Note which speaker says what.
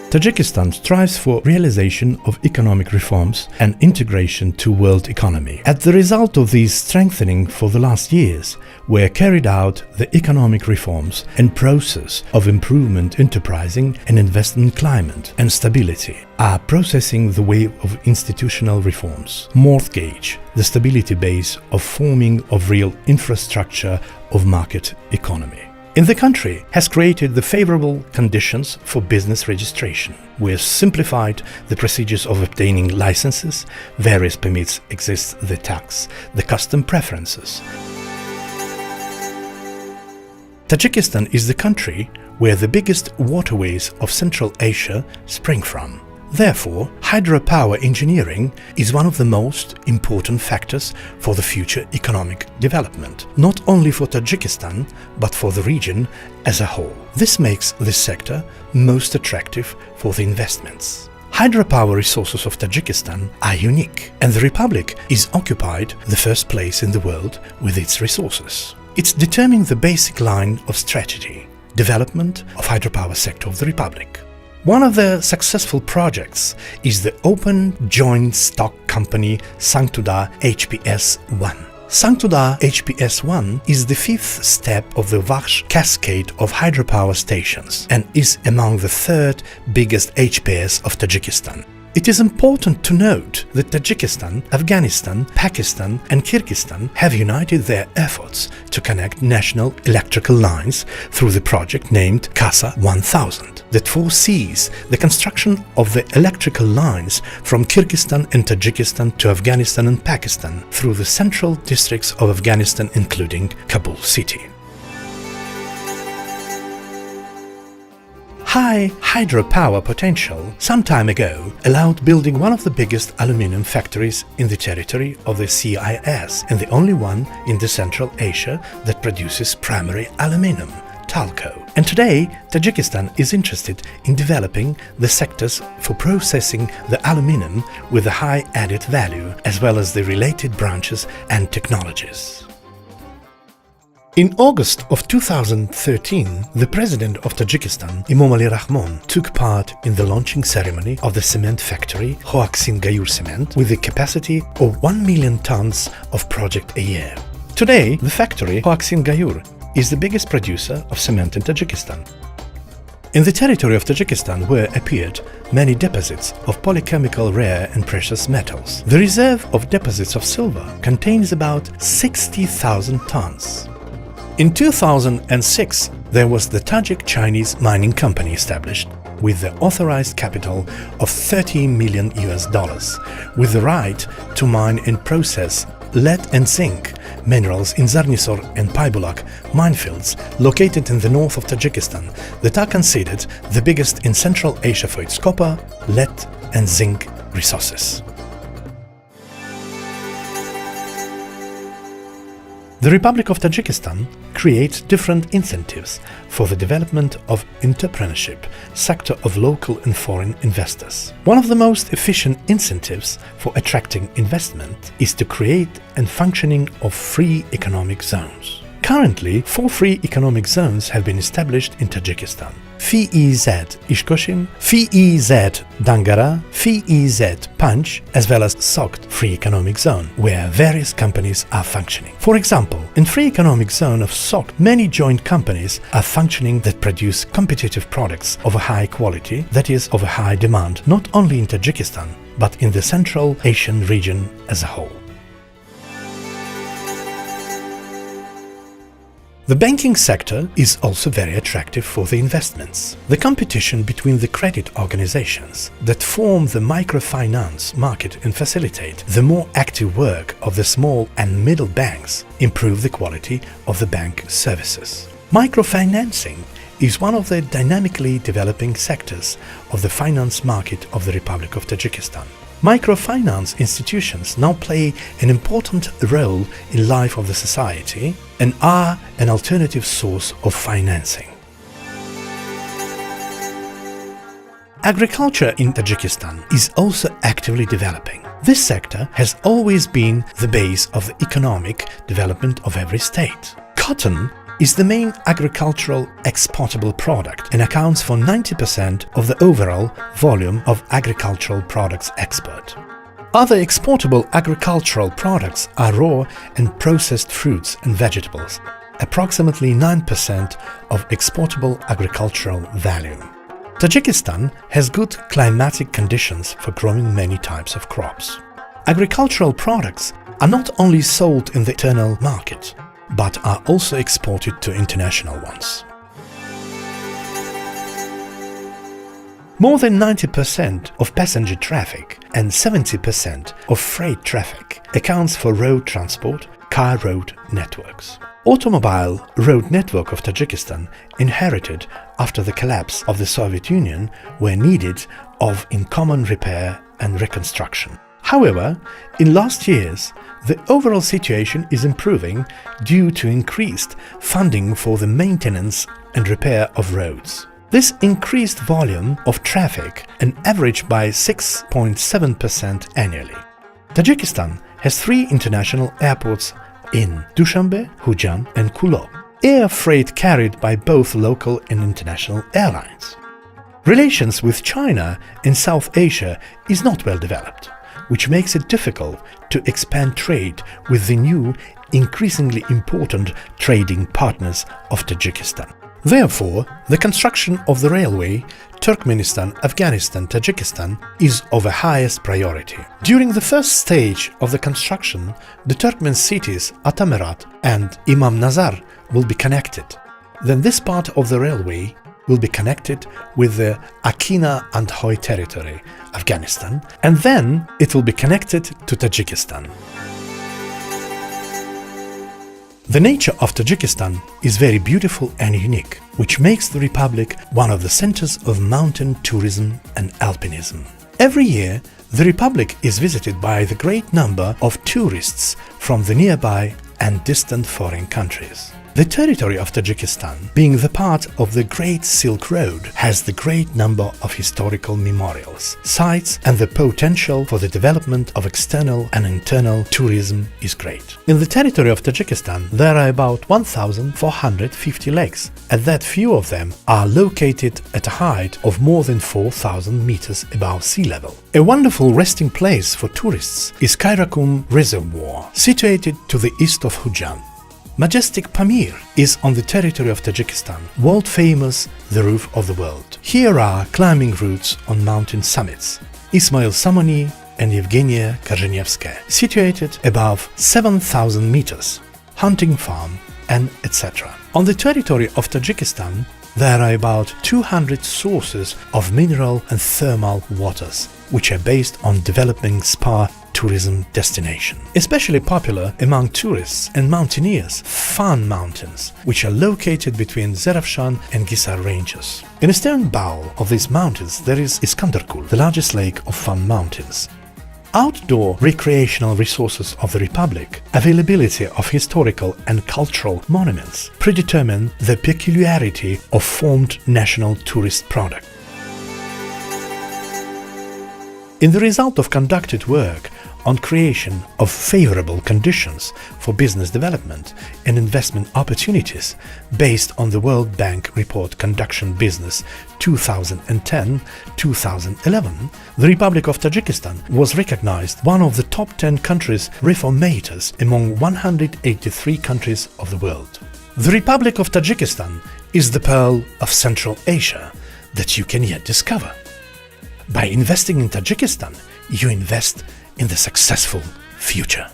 Speaker 1: Tajikistan strives for realization of economic reforms and integration to world economy. As the result of these strengthening for the last years, were carried out the economic reforms and process of improvement enterprising and investment climate and stability are processing the wave of institutional reforms. Mortgage, the stability base of forming of real infrastructure of market economy. In the country has created the favorable conditions for business registration. We have simplified the procedures of obtaining licenses, various permits exist, the tax, the custom preferences. Tajikistan is the country where the biggest waterways of Central Asia spring from. Therefore, hydropower engineering is one of the most important factors for the future economic development, not only for Tajikistan, but for the region as a whole. This makes this sector most attractive for the investments. Hydropower resources of Tajikistan are unique, and the Republic is occupied the first place in the world with its resources. It's determining the basic line of strategy, development of hydropower sector of the Republic. One of the successful projects is the open joint stock company Sangtuda HPS-1. Sangtuda HPS-1 is the fifth step of the Vaksh cascade of hydropower stations and is among the third biggest HPS of Tajikistan. It is important to note that Tajikistan, Afghanistan, Pakistan and Kyrgyzstan have united their efforts to connect national electrical lines through the project named Kasa 1000 that foresees the construction of the electrical lines from Kyrgyzstan and Tajikistan to Afghanistan and Pakistan through the central districts of Afghanistan including Kabul city. High hydropower potential some time ago allowed building one of the biggest aluminium factories in the territory of the CIS and the only one in the Central Asia that produces primary aluminium, Talco. And today, Tajikistan is interested in developing the sectors for processing the aluminium with a high added value as well as the related branches and technologies. In August of 2013, the President of Tajikistan, Emomali Rahmon, took part in the launching ceremony of the cement factory Hoaksin Gayur Cement with a capacity of 1 million tons of project a year. Today, the factory Hoaksin Gayur is the biggest producer of cement in Tajikistan. In the territory of Tajikistan were appeared many deposits of polychemical rare and precious metals. The reserve of deposits of silver contains about 60,000 tons. In 2006, there was the Tajik-Chinese mining company established with the authorized capital of $30 million with the right to mine and process lead and zinc minerals in Zarnisor and Paybulak minefields located in the north of Tajikistan that are considered the biggest in Central Asia for its copper, lead and zinc resources. The Republic of Tajikistan creates different incentives for the development of entrepreneurship sector of local and foreign investors. One of the most efficient incentives for attracting investment is to create and functioning of free economic zones. Currently, 4 free economic zones have been established in Tajikistan. FEZ Ishkoshim, FEZ Dangara, FEZ Panch, as well as SOCT Free Economic Zone, where various companies are functioning. For example, in Free Economic Zone of SOCT, many joint companies are functioning that produce competitive products of a high quality, that is, of a high demand, not only in Tajikistan, but in the Central Asian region as a whole. The banking sector is also very attractive for the investments. The competition between the credit organizations that form the microfinance market and facilitate the more active work of the small and middle banks improve the quality of the bank services. Microfinancing is one of the dynamically developing sectors of the finance market of the Republic of Tajikistan. Microfinance institutions now play an important role in life of the society and are an alternative source of financing. Agriculture in Tajikistan is also actively developing. This sector has always been the base of the economic development of every state. Cotton is the main agricultural exportable product and accounts for 90% of the overall volume of agricultural products export. Other exportable agricultural products are raw and processed fruits and vegetables, approximately 9% of exportable agricultural value. Tajikistan has good climatic conditions for growing many types of crops. Agricultural products are not only sold in the internal market, but are also exported to international ones. More than 90% of passenger traffic and 70% of freight traffic accounts for road transport, car road networks. Automobile road network of Tajikistan, inherited after the collapse of the Soviet Union, were needed in common repair and reconstruction. However, in last years, the overall situation is improving due to increased funding for the maintenance and repair of roads. This increased volume of traffic an average by 6.7% annually. Tajikistan has 3 international airports in Dushanbe, Hujan and Kulo. Air freight carried by both local and international airlines. Relations with China in South Asia is not well developed, which makes it difficult to expand trade with the new, increasingly important trading partners of Tajikistan. Therefore, the construction of the railway Turkmenistan-Afghanistan-Tajikistan is of the highest priority. During the first stage of the construction, the Turkmen cities Atamerat and Imam Nazar will be connected. Then this part of the railway will be connected with the Akina and Hoy territory, Afghanistan, and then it will be connected to Tajikistan. The nature of Tajikistan is very beautiful and unique, which makes the republic one of the centers of mountain tourism and alpinism. Every year, the republic is visited by the great number of tourists from the nearby and distant foreign countries. The territory of Tajikistan, being the part of the Great Silk Road, has the great number of historical memorials, sites, and the potential for the development of external and internal tourism is great. In the territory of Tajikistan, there are about 1,450 lakes, and that few of them are located at a height of more than 4,000 meters above sea level. A wonderful resting place for tourists is Karakum Reservoir, situated to the east of Hujan. Majestic Pamir is on the territory of Tajikistan, world famous, the roof of the world. Here are climbing routes on mountain summits, Ismail Samoni and Evgenia Korzenievskaya, situated above 7,000 meters, hunting farm, and etc. On the territory of Tajikistan, there are about 200 sources of mineral and thermal waters, which are based on developing spa tourism destination. Especially popular among tourists and mountaineers, Fan Mountains, which are located between Zarafshan and Gisar ranges. In the stern bowl of these mountains there is Iskandarkul, the largest lake of Fan Mountains. Outdoor recreational resources of the Republic, availability of historical and cultural monuments predetermine the peculiarity of formed national tourist product. In the result of conducted work on creation of favorable conditions for business development and investment opportunities based on the World Bank Report Conduction Business 2010-2011, the Republic of Tajikistan was recognized one of the top 10 countries reformators among 183 countries of the world. The Republic of Tajikistan is the pearl of Central Asia that you can yet discover. By investing in Tajikistan, you invest in the successful future.